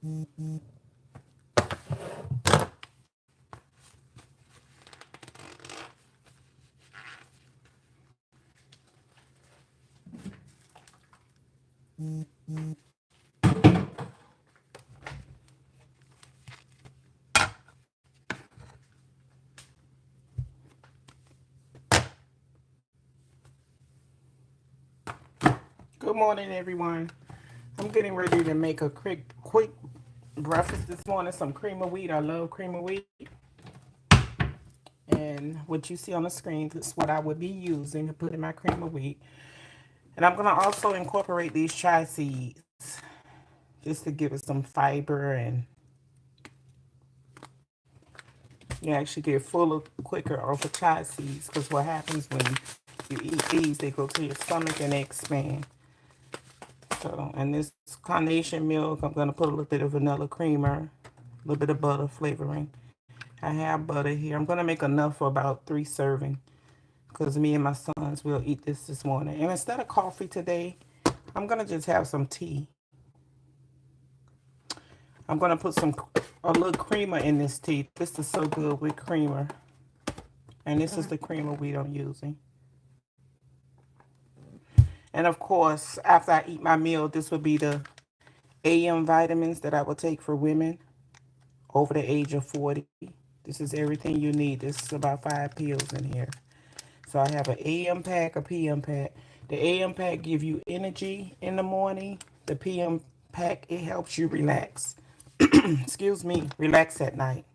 Good morning, everyone. I'm getting ready to make a quick breakfast this morning. Some cream of wheat. I love cream of wheat. And what you see on the screen is what I would be using to put in my cream of wheat. And I'm going to also incorporate these chia seeds just to give it some fiber, and you actually get fuller quicker off of chia seeds, because what happens when you eat these, they go to your stomach and they expand. So, and this carnation milk, I'm going to put a little bit of vanilla creamer, a little bit of butter flavoring. I have butter here. I'm going to make enough for about 3 servings, because me and my sons will eat this morning. And instead of coffee today, I'm going to just have some tea. I'm going to put a little creamer in this tea. This is so good with creamer. And this is the cream of wheat I'm using. And of course, after I eat my meal, this would be the AM vitamins that I will take for women over the age of 40. This is everything you need. This is about 5 pills in here. So I have an AM pack, a PM pack. The AM pack give you energy in the morning. The PM pack, it helps you relax. Excuse me, relax at night.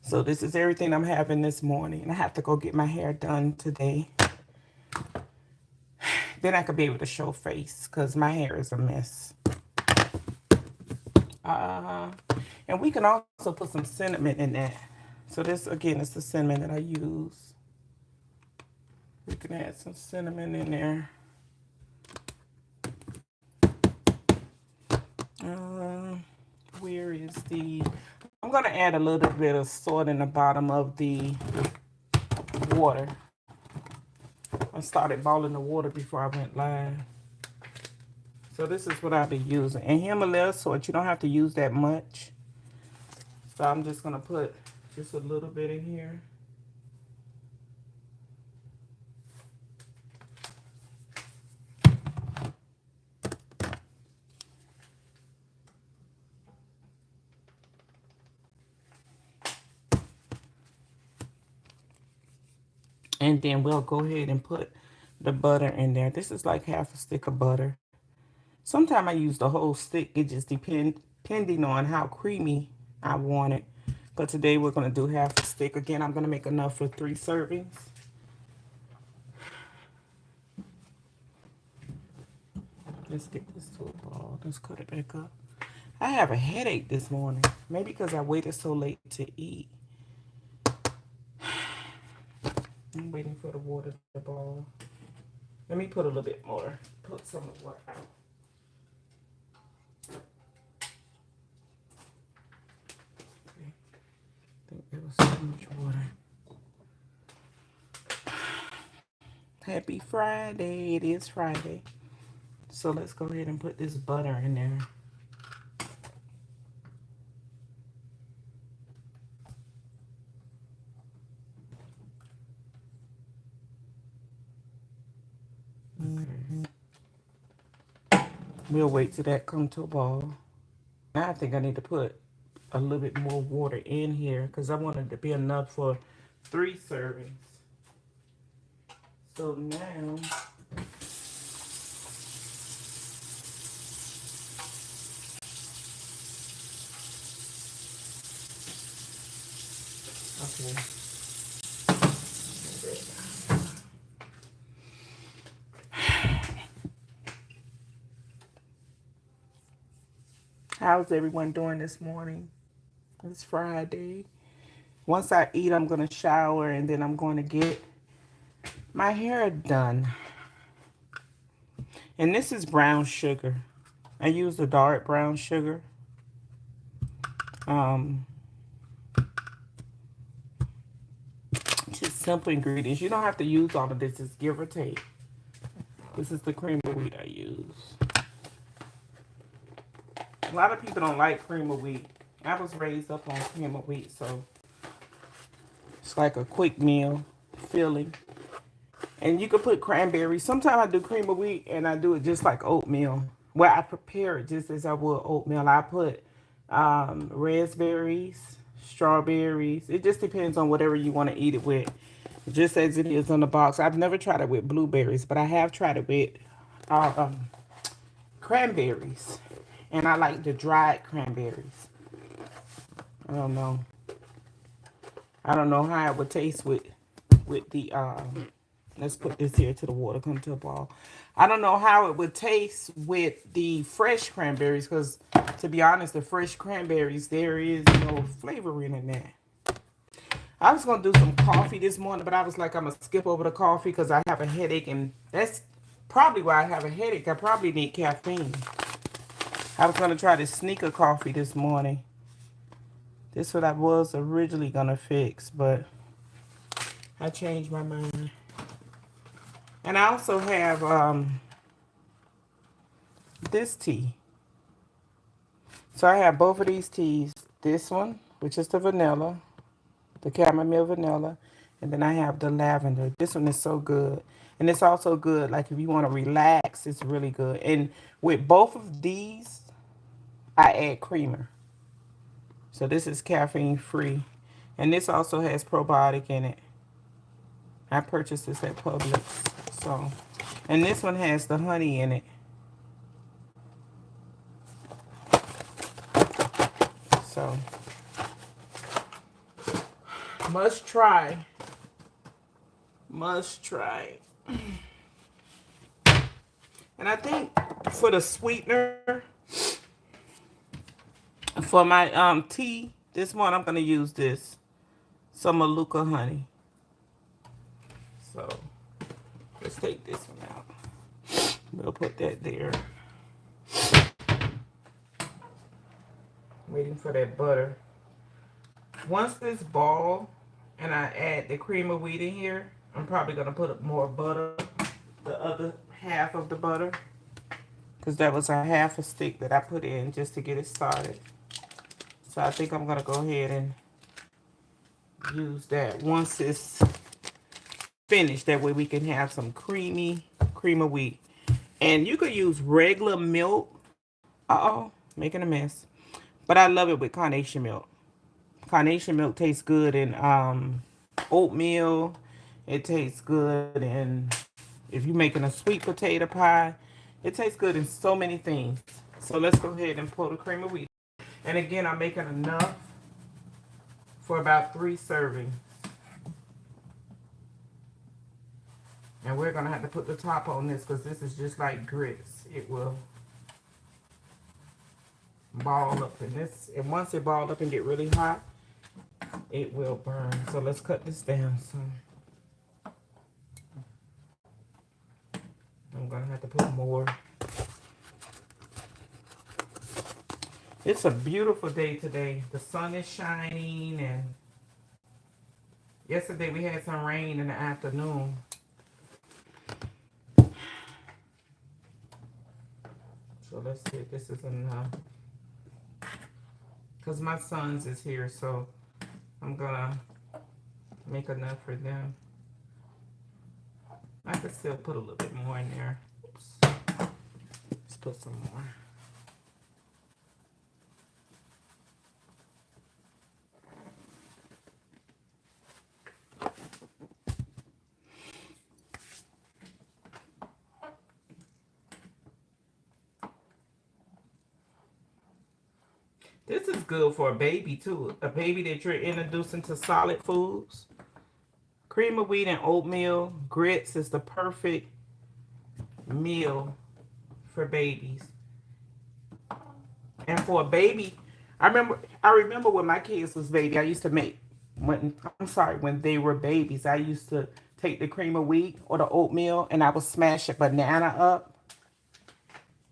So this is everything I'm having this morning. I have to go get my hair done today. Then I could be able to show face, because my hair is a mess. Uh, and we can also put some cinnamon in that. So this, again, is the cinnamon that I use. We can add some cinnamon in there. Where is the... I'm going to add a little bit of salt in the bottom of the water. I started boiling the water before I went live. So this is what I'll be using. And Himalaya salt, you don't have to use that much. So I'm just going to put just a little bit in here. And then we'll go ahead and put the butter in there. This is like half a stick of butter. Sometimes I use the whole stick. It just depending on how creamy I want it. But today we're going to do half a stick. Again, I'm going to make enough for 3 servings. Let's get this to a ball. Let's cut it back up. I have a headache this morning. Maybe because I waited so late to eat. I'm waiting for the water to boil. Let me put a little bit more. Put some of the water out. Okay. I think there was so much water. Happy Friday. It is Friday. So let's go ahead and put this butter in there. We'll wait till that comes to a boil. Now I think I need to put a little bit more water in here, because I want it to be enough for 3 servings. So now, okay. How's everyone doing this morning? It's Friday. Once I eat, I'm going to shower, and then I'm going to get my hair done. And this is brown sugar. I use the dark brown sugar. Just simple ingredients. You don't have to use all of this. It's give or take. This is the cream of wheat I use. A lot of people don't like cream of wheat. I was raised up on cream of wheat, so it's like a quick meal, filling. And you can put cranberries. Sometimes I do cream of wheat and I do it just like oatmeal. Well, I prepare it just as I would oatmeal. I put raspberries, strawberries. It just depends on whatever you want to eat it with. Just as it is on the box. I've never tried it with blueberries, but I have tried it with uh, um, cranberries. And I like the dried cranberries. I don't know. I don't know how it would taste with the let's put this here to the water come to a ball. I don't know how it would taste with the fresh cranberries because to be honest, the fresh cranberries there is no flavoring in that. I was gonna do some coffee this morning, but I was like I'm gonna skip over the coffee because I have a headache and that's probably why I have a headache. I probably need caffeine. I was gonna try this sneaker coffee this morning. This is what I was originally gonna fix, but I changed my mind. And I also have this tea. So I have both of these teas. This one, which is the vanilla, the chamomile vanilla, and then I have the lavender. This one is so good. And it's also good, like if you want to relax, it's really good. And with both of these, I add creamer. So this is caffeine free. And this also has probiotic in it. I purchased this at Publix. So, and this one has the honey in it. So, must try. Must try. And I think for the sweetener, for my tea, this one I'm gonna use this. Some Maluka honey. So let's take this one out. We'll put that there. Waiting for that butter. Once this ball and I add the cream of wheat in here, I'm probably gonna put more butter, the other half of the butter, because that was a half a stick that I put in just to get it started. So I think I'm gonna go ahead and use that once it's finished. That way we can have some creamy cream of wheat. And you could use regular milk. Uh-oh, making a mess. But I love it with carnation milk. Carnation milk tastes good in oatmeal. It tastes good in if you're making a sweet potato pie. It tastes good in so many things. So let's go ahead and pour the cream of wheat. And again, I'm making enough for about 3 servings. And we're going to have to put the top on this because this is just like grits. It will ball up in this. And once it ball up and get really hot, it will burn. So let's cut this down some. I'm going to have to put more. It's a beautiful day today. The sun is shining, and yesterday we had some rain in the afternoon. So let's see if this is enough. Because my sons is here, so I'm going to make enough for them. I could still put a little bit more in there. Oops. Let's put some more. This is good for a baby too. A baby that you're introducing to solid foods. Cream of wheat and oatmeal grits is the perfect meal for babies. And for a baby, I remember when my kids was baby, I used to make when they were babies, I used to take the cream of wheat or the oatmeal and I would smash a banana up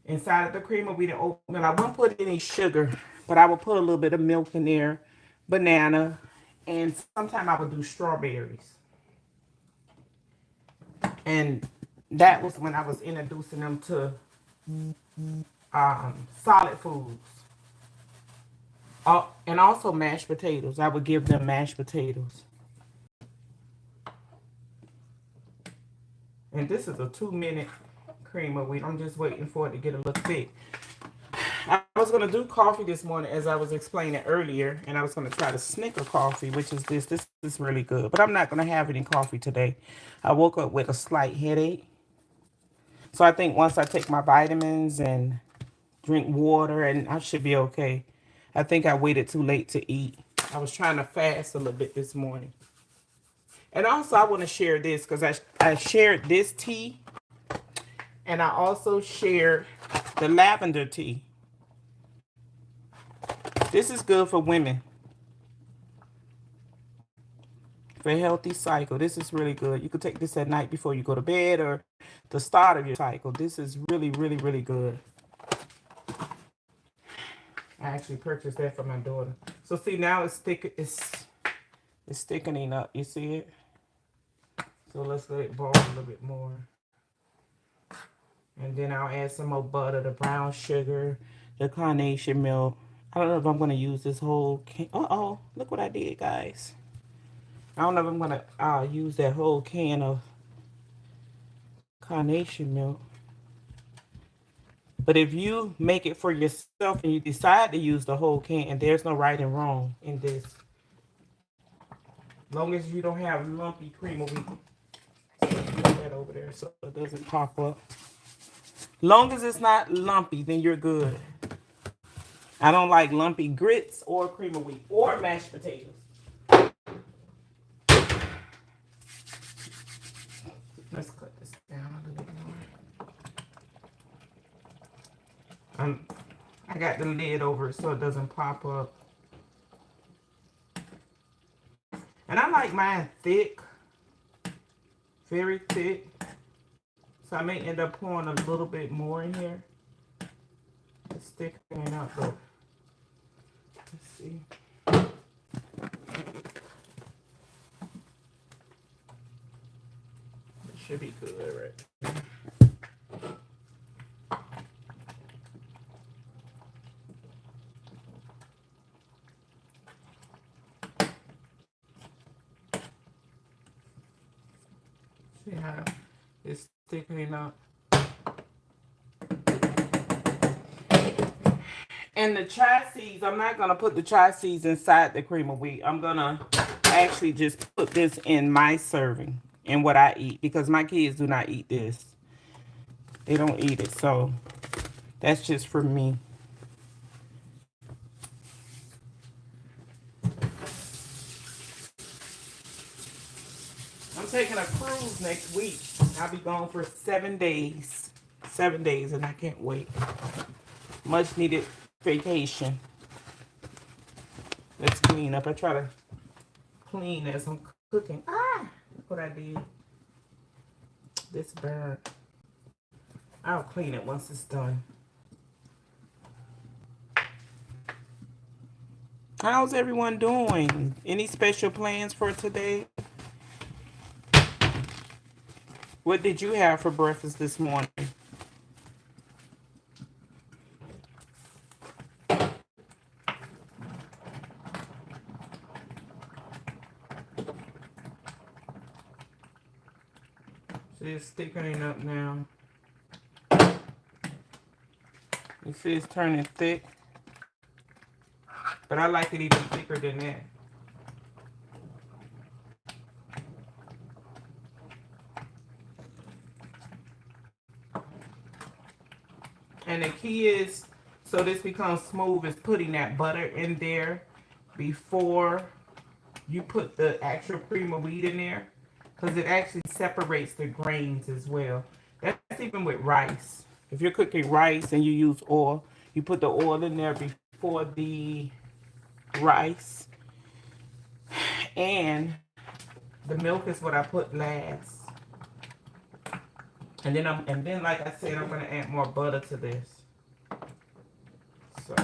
inside of the cream of wheat and oatmeal. I wouldn't put any sugar, but I would put a little bit of milk in there, banana, and sometimes I would do strawberries. And that was when I was introducing them to solid foods. And also mashed potatoes. I would give them mashed potatoes. And this is a 2-minute cream of wheat. I'm just waiting for it to get a little thick. I was going to do coffee this morning as I was explaining earlier. And I was going to try the Snicker coffee, which is this. This is really good. But I'm not going to have any coffee today. I woke up with a slight headache. So I think once I take my vitamins and drink water, and I should be okay. I think I waited too late to eat. I was trying to fast a little bit this morning. And also I want to share this because I shared this tea, and I also shared the lavender tea. This is good for women. For a healthy cycle. This is really good. You could take this at night before you go to bed or the start of your cycle. This is really, really, really good. I actually purchased that for my daughter. So see, now it's thick. It's thickening up. You see it? So let's let it boil a little bit more. And then I'll add some more butter, the brown sugar, the carnation milk. I don't know if I'm going to use this whole can. Uh-oh, look what I did, guys. I don't know if I'm going to use that whole can of carnation milk. But if you make it for yourself and you decide to use the whole can, there's no right and wrong in this. As long as you don't have lumpy cream of wheat. So put that over there so it doesn't pop up. Long as it's not lumpy, then you're good. I don't like lumpy grits or cream of wheat or mashed potatoes. Let's cut this down a little bit more. I got the lid over it so it doesn't pop up. And I like mine thick, very thick. So I may end up pouring a little bit more in here. It's thickening up though. Let's see. It should be good right. See how it's thickening up. And the chai seeds, I'm not going to put the chai seeds inside the cream of wheat. I'm going to actually just put this in my serving and what I eat because my kids do not eat this. They don't eat it. So that's just for me. I'm taking a cruise next week. I'll be gone for 7 days. 7 days, and I can't wait. Much needed vacation. Let's clean up. I try to clean as I'm cooking. Look what I did. This burnt. I'll clean it once it's done. How's everyone doing? Any special plans for today? What did you have for breakfast this morning? See, it's thickening up now. You see it's turning thick. But I like it even thicker than that. And the key is, so this becomes smooth, is putting that butter in there before you put the actual cream of wheat in there. Because it actually separates the grains as well. That's even with rice. If you're cooking rice and you use oil, you put the oil in there before the rice. And the milk is what I put last. And then like I said, I'm gonna add more butter to this. So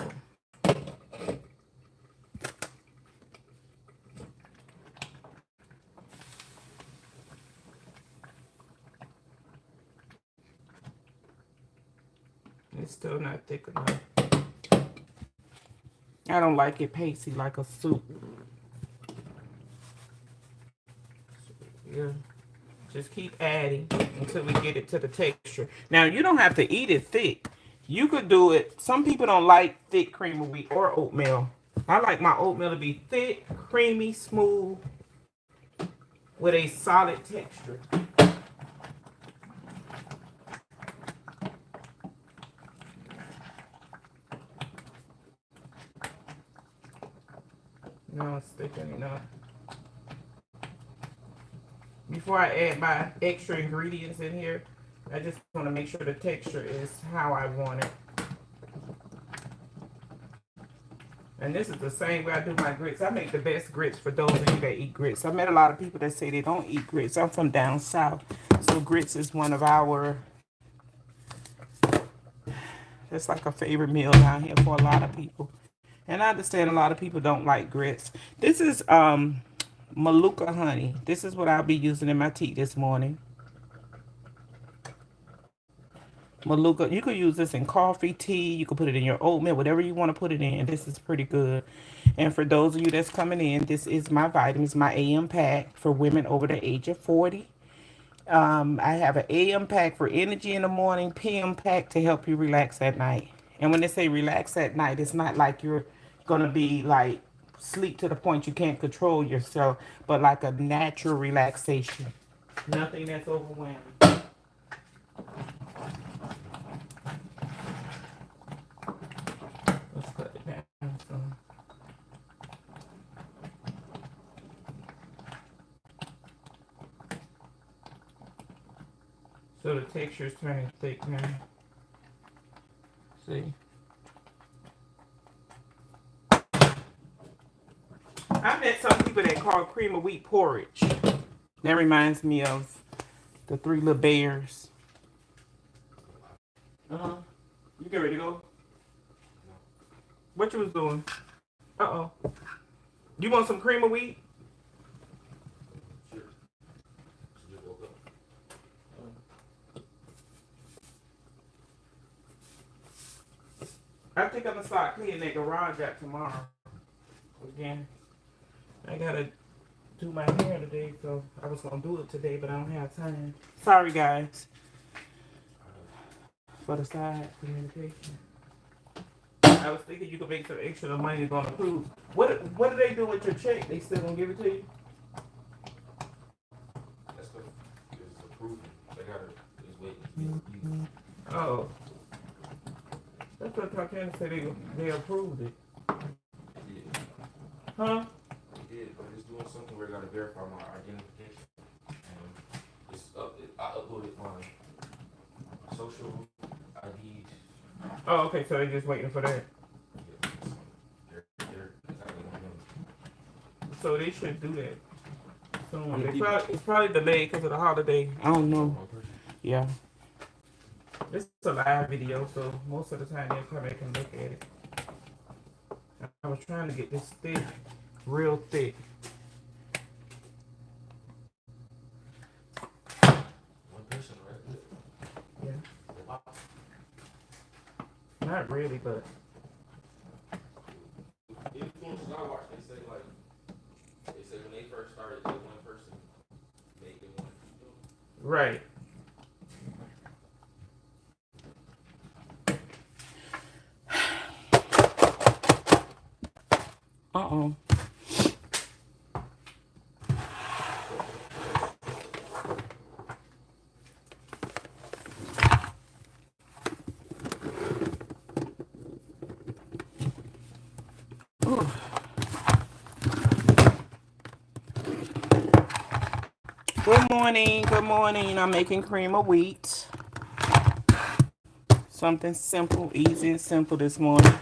it's still not thick enough. I don't like it pasty like a soup. Yeah. Just keep adding until we get it to the texture. Now, you don't have to eat it thick. You could do it. Some people don't like thick cream of wheat or oatmeal. I like my oatmeal to be thick, creamy, smooth, with a solid texture. Now it's thickening enough. Before I add my extra ingredients in here, I just want to make sure the texture is how I want it. And this is the same way I do my grits. I make the best grits for those of you that eat grits. I met a lot of people that say they don't eat grits. I'm from down south. So grits is one of our, it's like a favorite meal down here for a lot of people. And I understand a lot of people don't like grits. This is Maluka honey. This is what I'll be using in my tea this morning. Maluka, you could use this in coffee, tea. You could put it in your oatmeal, whatever you want to put it in. This is pretty good. And for those of you that's coming in, this is my vitamins, my AM pack for women over the age of 40. I have an AM pack for energy in the morning, PM pack to help you relax at night. And when they say relax at night, it's not like you're going to be like sleep to the point you can't control yourself, but like a natural relaxation. Nothing that's overwhelming. Let's cut it down some. So the texture is turning thick now. See? I met some people that call cream of wheat porridge. That reminds me of the Three Little Bears. Uh-huh. You get ready to go? What you was doing? Uh-oh. You want some cream of wheat? I think I'm gonna start cleaning that garage out tomorrow. Again. I gotta do my hair today, so I was gonna do it today, but I don't have time. Sorry guys. For the side communication. I was thinking you could make some extra money to approve. What do they do with your check? They still gonna give it to you? That's what it's approving. They gotta just wait and see. Oh. That's what Tatiana said they approved it. Yeah. Huh? They did, but it's doing something where I gotta verify my identification. And it's up I uploaded my social ID. Oh, okay, so they're just waiting for that. Yeah, they're So they should do that soon. It's probably delayed because of the holiday. I don't know. Yeah. This is a live video, so most of the time they'll come back and look at it. I was trying to get this thick, real thick. one person, right? Yeah. Not really, but Influencers I watch, they say when they first started, just one person making one. right. Uh-oh. Good morning, good morning. I'm making cream of wheat. Something simple, easy and simple this morning.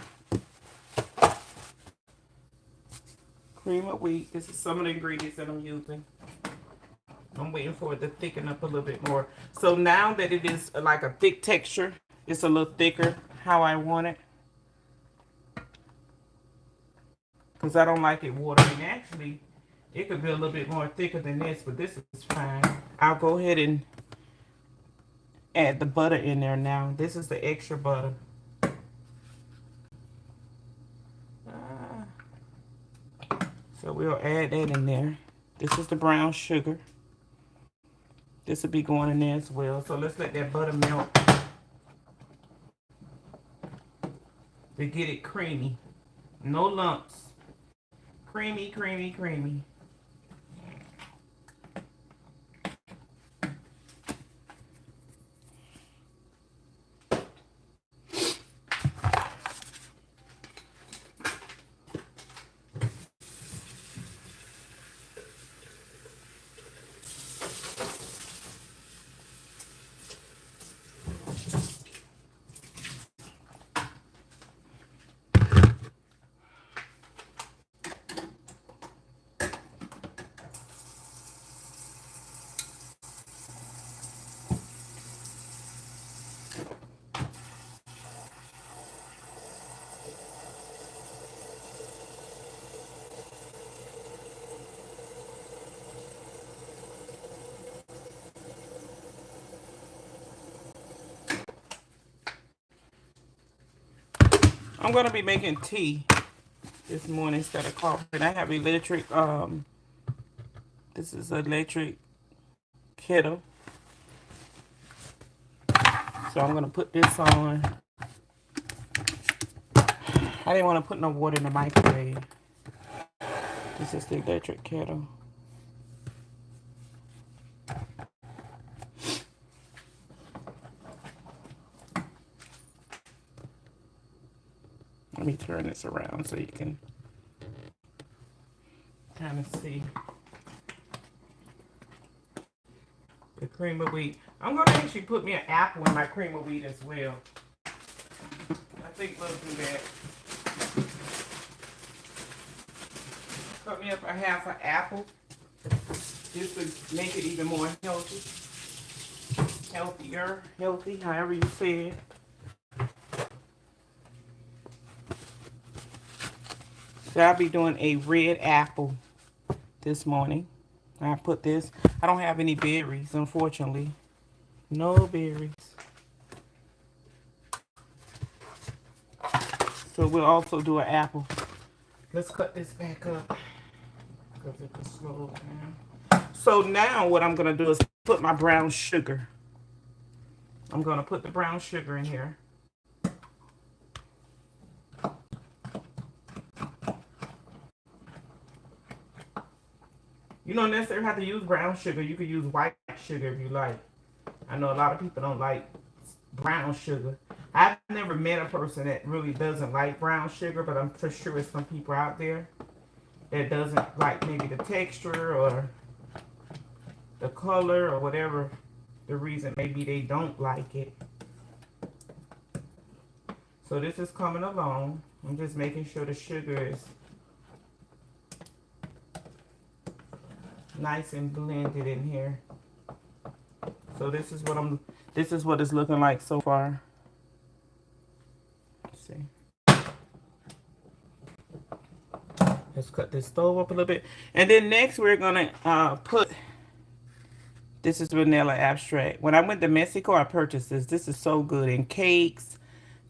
Cream of wheat. This is some of the ingredients that I'm using. I'm waiting for it to thicken up a little bit more. So now that it is like a thick texture, it's a little thicker how I want it. Because I don't like it watering. Actually, it could be a little bit more thicker than this, but this is fine. I'll go ahead and add the butter in there now. This is the extra butter. So we'll add that in there. This is the brown sugar. This will be going in there as well. So let's let that butter melt to get it creamy. No lumps. Creamy, creamy, creamy. I'm gonna be making tea this morning instead of coffee. And I have electric. This is electric kettle. So I'm gonna put this on. I didn't want to put no water in the microwave. This is the electric kettle. Let me turn this around so you can kind of see the cream of wheat. I'm going to actually put me an apple in my cream of wheat as well. I think we'll do that. Cut me up a half an apple just to make it even more healthy. Healthy, however you say it. So I'll be doing a red apple this morning. I put this. I don't have any berries, unfortunately. No berries. So we'll also do an apple. Let's cut this back up because it can slow down. So now what I'm going to do is put my brown sugar. I'm going to put the brown sugar in here. You don't necessarily have to use brown sugar. You could use white sugar if you like. I know a lot of people don't like brown sugar. I've never met a person that really doesn't like brown sugar, but I'm for sure there's some people out there that doesn't like maybe the texture or the color or whatever the reason. Maybe they don't like it. So this is coming along. I'm just making sure the sugar is nice and blended in here. So this is what it's looking like so far. Let's see. Let's cut this stove up a little bit. And then next we're gonna put, this is vanilla extract. When I went to Mexico, I purchased this. This is so good in cakes,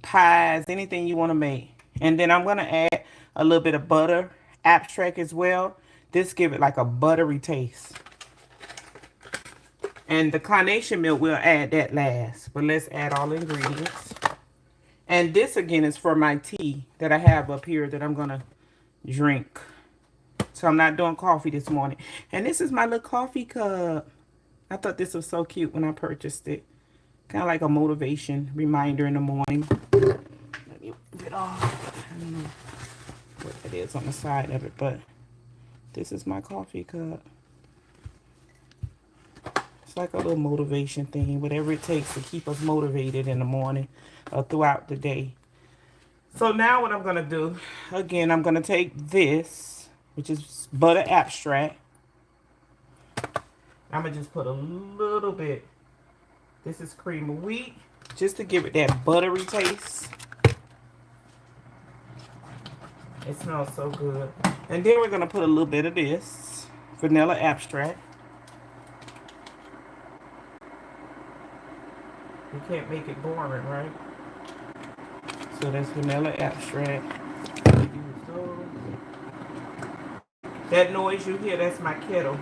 pies, anything you want to make. And then I'm gonna add a little bit of butter extract as well. This give it like a buttery taste. And the carnation milk, we'll add that last. But let's add all the ingredients. And this again is for my tea that I have up here that I'm going to drink. So I'm not doing coffee this morning. And this is my little coffee cup. I thought this was so cute when I purchased it. Kind of like a motivation reminder in the morning. Let me rip it off. I don't know what it is on the side of it, but this is my coffee cup. It's like a little motivation thing, whatever it takes to keep us motivated in the morning or throughout the day. So now what I'm going to do, again, I'm going to take this, which is butter extract. I'm going to just put a little bit. This is cream of wheat, just to give it that buttery taste. It smells so good. And then we're going to put a little bit of this vanilla extract. You can't make it boring, right? So that's vanilla extract. Use those. That noise you hear, that's my kettle.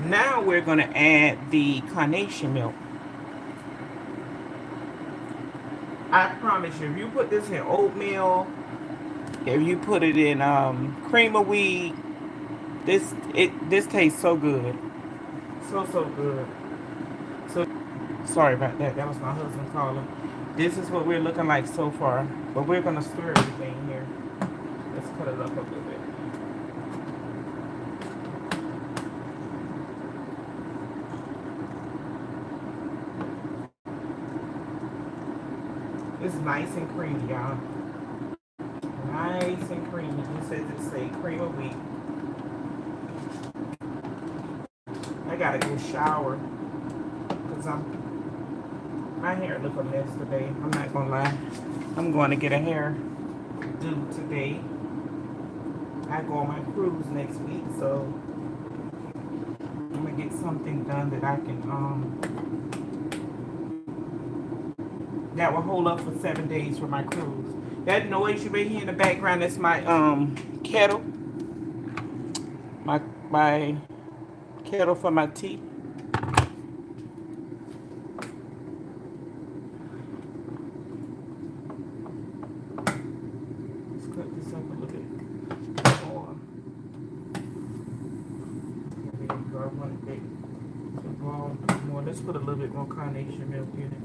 Now we're going to add the carnation milk. I promise you, if you put this in oatmeal, if you put it in cream of wheat, this tastes so good. So good. So sorry about that. That was my husband calling. This is what we're looking like so far. But we're gonna stir everything here. Let's cut it up a little bit. It's nice and creamy, y'all. Nice and creamy. Just as it say, cream of wheat. I gotta go shower because my hair look a mess today. I'm not gonna lie. I'm going to get a hair do today. I go on my cruise next week, so I'm gonna get something done that I can that will hold up for 7 days for my cruise. That noise you may hear in the background, that's my kettle. My kettle for my tea. Let's cut this up a little bit more. There you go. I want it big. More. Let's put a little bit more carnation milk in it,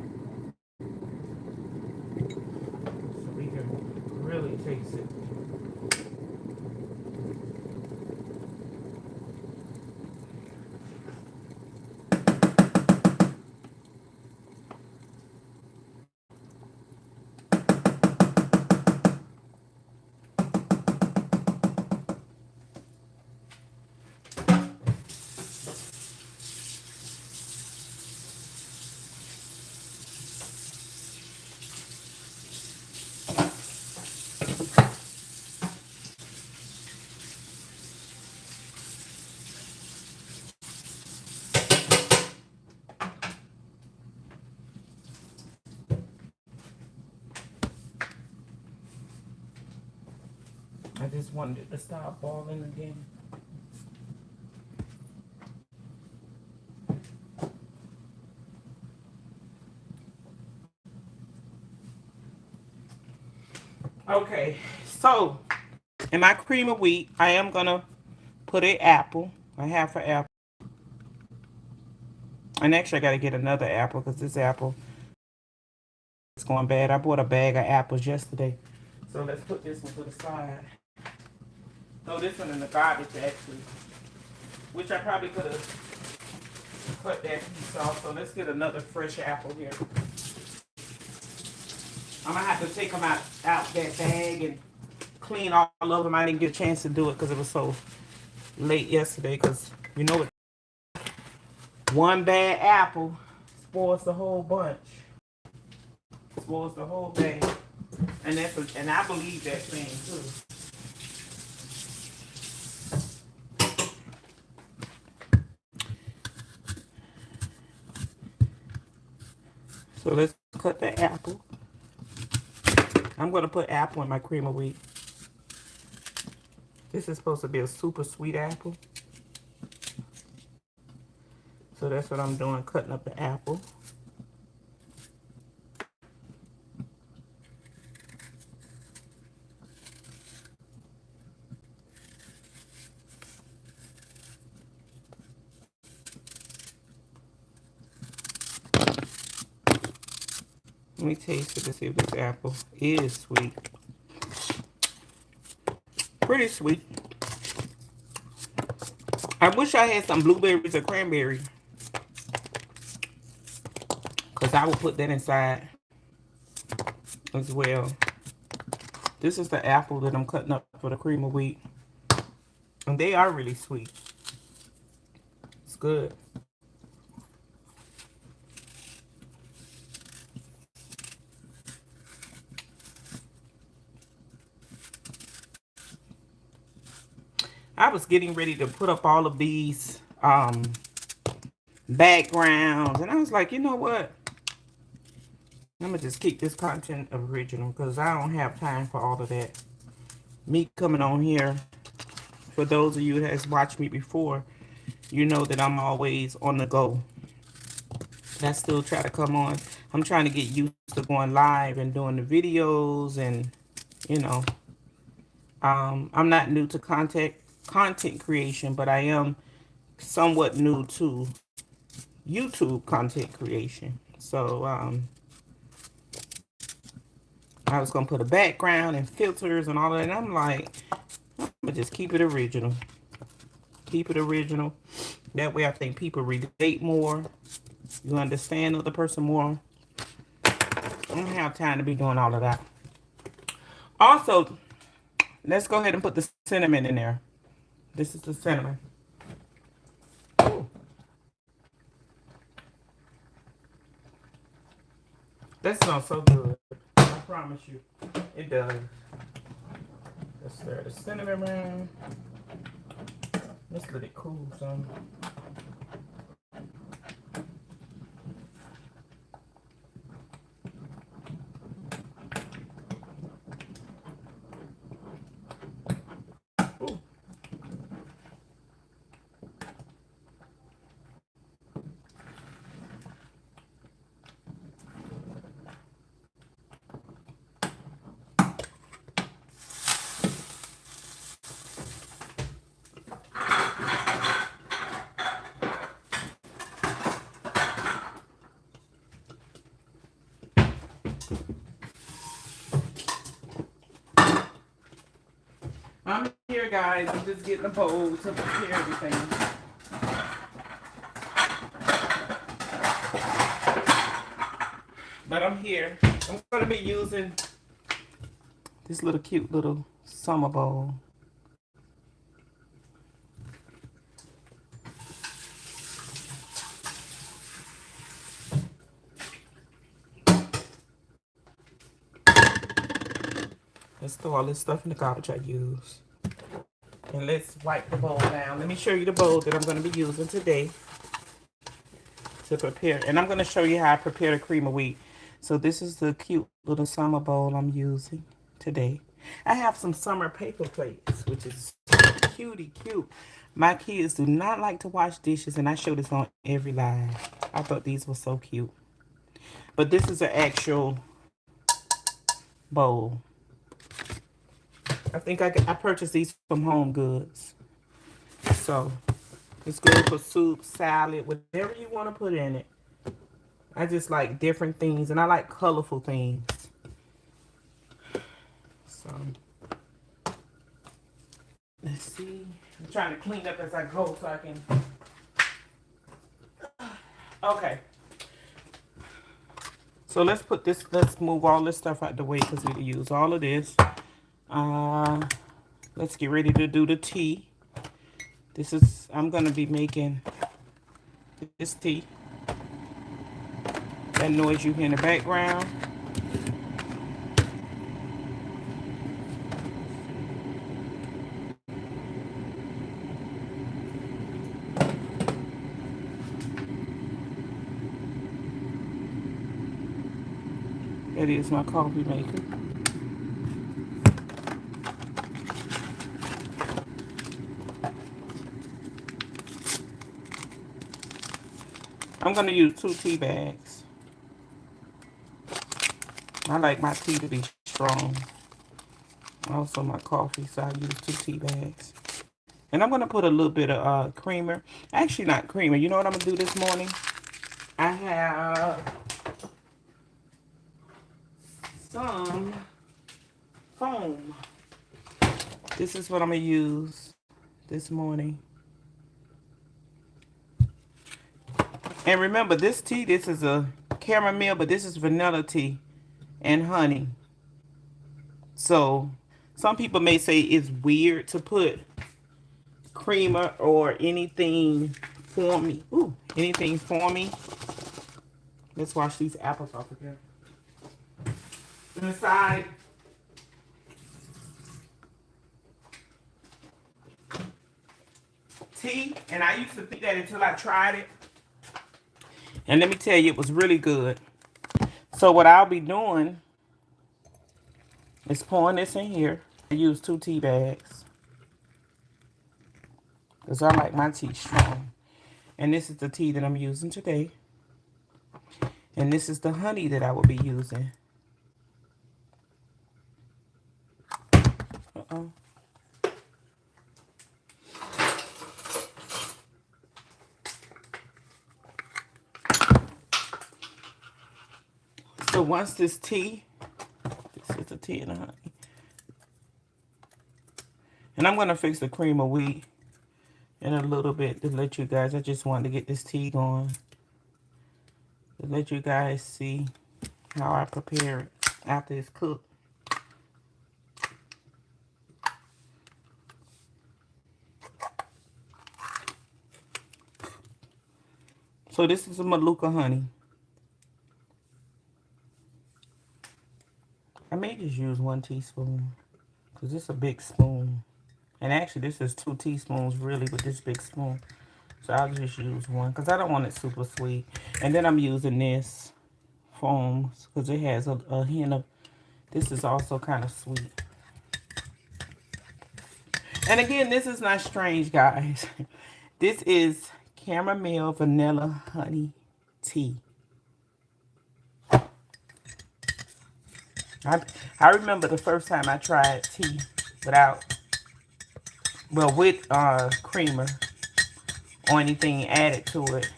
so we can really taste it. I just wanted it to stop boiling again. Okay, so in my cream of wheat, I am gonna put an apple, a half an apple. And actually, I gotta get another apple because this apple is going bad. I bought a bag of apples yesterday. So let's put this one to the side. Throw this one in the garbage actually, which I probably could have cut that piece off. So let's get another fresh apple here. I'm gonna have to take them out that bag and clean all of them. I didn't get a chance to do it because it was so late yesterday. Because you know what, one bad apple spoils the whole bunch. Spoils the whole bag, and and I believe that thing too. So let's cut the apple. I'm gonna put apple in my cream of wheat. This is supposed to be a super sweet apple. So that's what I'm doing, cutting up the apple. Let me taste it to see if this apple is sweet. Pretty sweet. I wish I had some blueberries or cranberry, because I will put that inside as well. This is the apple that I'm cutting up for the cream of wheat. And they are really sweet. It's good. I was getting ready to put up all of these backgrounds, and I was like, you know what? I'm gonna just keep this content original because I don't have time for all of that. Me coming on here, for those of you that has watched me before, you know that I'm always on the go. I still try to come on. I'm trying to get used to going live and doing the videos, and you know, I'm not new to content creation, but I am somewhat new to YouTube content creation. So I was gonna put a background and filters and all of that. And I'm like, I'm gonna just keep it original. Keep it original. That way, I think people relate more. You understand the other person more. I don't have time to be doing all of that. Also, let's go ahead and put the cinnamon in there. This is the cinnamon. Ooh, that smells so good. I promise you, it does. Let's stir the cinnamon around. Let's let it cool some. Ooh. I'm here, guys. I'm just getting a bowl to prepare everything. But I'm here. I'm going to be using this little cute little summer bowl. Let's throw all this stuff in the garbage I use. And let's wipe the bowl down. Let me show you the bowl that I'm going to be using today to prepare. And I'm going to show you how I prepare the cream of wheat. So this is the cute little summer bowl I'm using today. I have some summer paper plates, which is cutie cute. My kids do not like to wash dishes, and I show this on every live. I thought these were so cute. But this is an actual bowl. I think I purchased these from Home Goods. So it's good for soup, salad, whatever you want to put in it. I just like different things, and I like colorful things. So let's see. I'm trying to clean up as I go so I can. Okay. So let's put this. Let's move all this stuff out the way because we use all of this. Let's get ready to do the tea. This is, I'm going to be making this tea. That noise you hear in the background. That is my coffee maker. I'm going to use 2 tea bags. I like my tea to be strong. Also my coffee, so I use 2 tea bags. And I'm going to put a little bit of creamer. Actually, not creamer. You know what I'm going to do this morning? I have some foam. This is what I'm going to use this morning. And remember, this tea, this is a chamomile, but this is vanilla tea and honey. So some people may say it's weird to put creamer or anything foamy. Ooh, anything foamy. Let's wash these apples off again. Inside. Tea, and I used to think that until I tried it. And let me tell you, it was really good. So what I'll be doing is pouring this in here. I use 2 tea bags because I like my tea strong. And this is the tea that I'm using today. And this is the honey that I will be using. Uh-oh. So once this tea, this is the tea and the honey. And I'm going to fix the cream of wheat in a little bit to let you guys, I just wanted to get this tea going. To let you guys see how I prepare it after it's cooked. So this is a Maluka honey. I may just use 1 teaspoon because it's a big spoon. And actually this is 2 teaspoons really with this big spoon. So I'll just use 1 because I don't want it super sweet. And then I'm using this foam because it has a hint of, this is also kind of sweet. And again, this is not strange, guys. This is chamomile vanilla honey tea. I remember the first time I tried tea without, well, with creamer or anything added to it.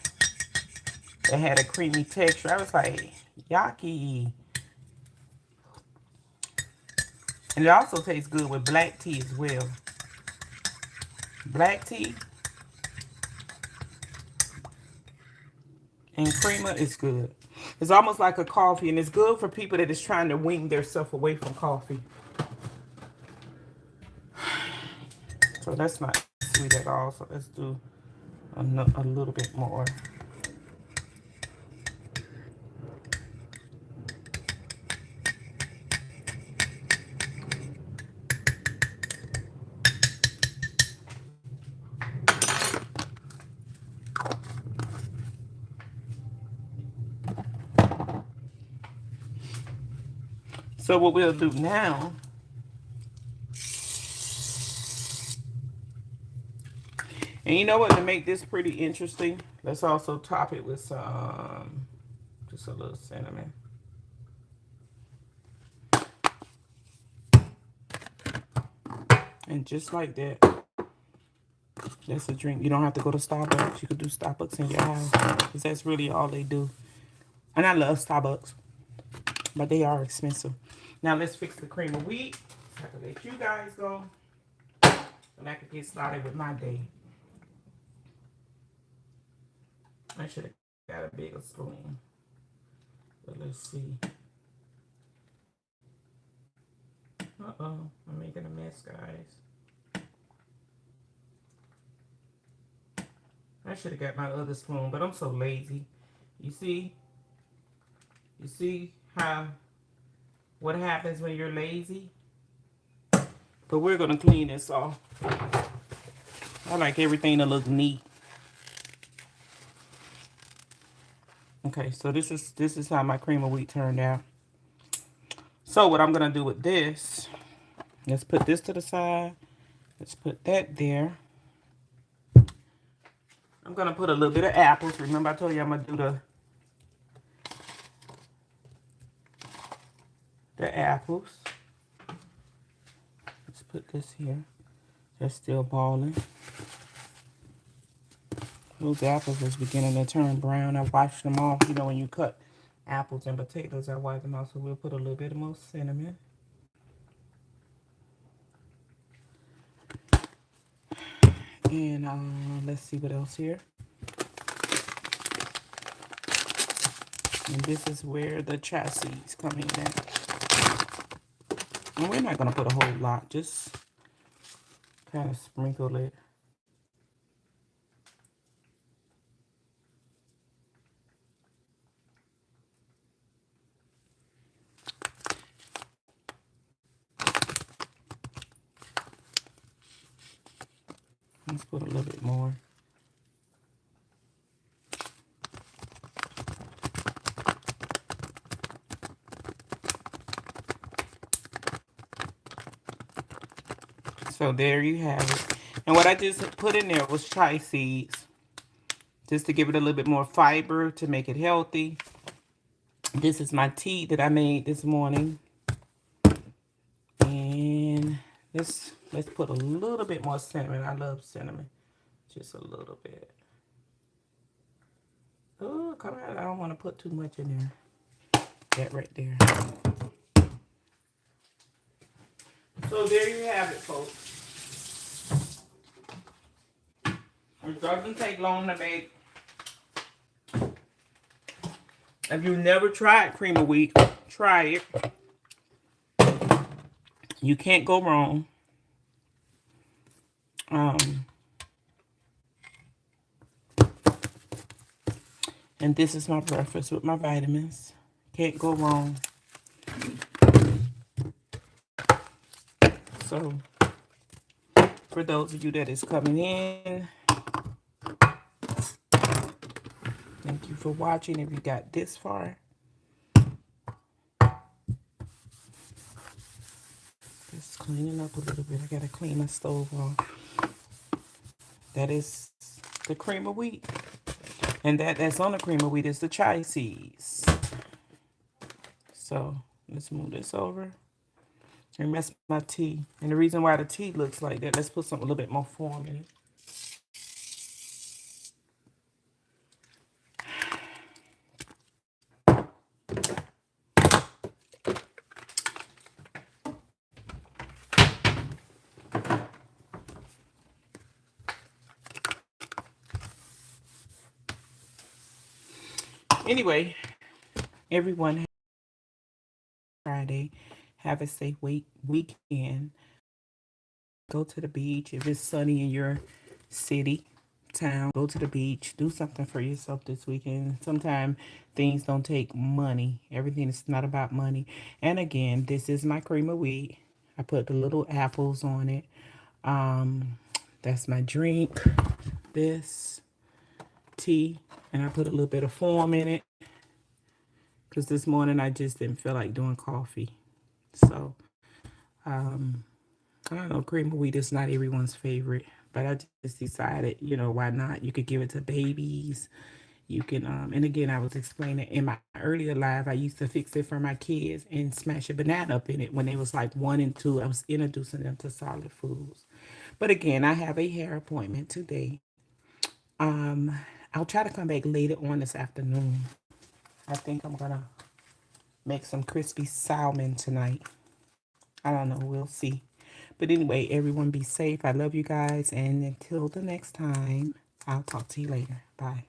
It had a creamy texture. I was like, yucky. And it also tastes good with black tea as well. Black tea and creamer is good. It's almost like a coffee, and it's good for people that is trying to wean themselves away from coffee. So that's not sweet at all. So let's do a little bit more. So what we'll do now, and you know what, to make this pretty interesting, let's also top it with some, just a little cinnamon. And just like that, that's a drink. You don't have to go to Starbucks. You could do Starbucks in your house because that's really all they do. And I love Starbucks, but they are expensive. Now let's fix the cream of wheat. So I can let you guys go, and I can get started with my day. I should have got a bigger spoon, but let's see. Uh-oh, I'm making a mess, guys. I should have got my other spoon, but I'm so lazy. You see? You see how, what happens when you're lazy? But we're gonna clean this off. I like everything to look neat. Okay, so this is how my cream of wheat turned out. So what I'm gonna do with this, let's put this to the side. Let's put that there. I'm gonna put a little bit of apples. Remember I told you I'm gonna do the apples. Let's put this here. That's still balling. Those apples is beginning to turn brown. I washed them off. You know, when you cut apples and potatoes, I wipe them off. So we'll put a little bit more cinnamon. And let's see what else here. And this is where the chia seeds come in at. And we're not going to put a whole lot. Just kind of sprinkle it. Let's put a little bit more. So there you have it. And what I just put in there was chia seeds, just to give it a little bit more fiber to make it healthy. This is my tea that I made this morning. And let's put a little bit more cinnamon. I love cinnamon. Just a little bit. Oh, come on. I don't want to put too much in there. That right there. So there you have it, folks. It doesn't take long to make. If you've never tried cream of wheat, try it. You can't go wrong. And this is my breakfast with my vitamins. Can't go wrong. So, for those of you that is coming in, thank you for watching. If you got this far, just cleaning up a little bit. I gotta clean my stove off. That is the cream of wheat, and that's on the cream of wheat is the chia seeds. So let's move this over. And that's my tea. And the reason why the tea looks like that, let's put something a little bit more form in it. Anyway, everyone, Friday, have a safe weekend. Go to the beach. If it's sunny in your city, town, go to the beach. Do something for yourself this weekend. Sometimes things don't take money. Everything is not about money. And again, this is my cream of wheat. I put the little apples on it. That's my drink. This tea. And I put a little bit of foam in it. Because this morning I just didn't feel like doing coffee. So, I don't know, cream of wheat is not everyone's favorite, but I just decided, why not? You could give it to babies. You can, and again, I was explaining in my earlier life, I used to fix it for my kids and smash a banana up in it when they was like 1 and 2. I was introducing them to solid foods. But again, I have a hair appointment today. I'll try to come back later on this afternoon. I think I'm gonna make some crispy salmon tonight. I don't know, we'll see. But anyway, everyone be safe. I love you guys. And until the next time, I'll talk to you later. Bye.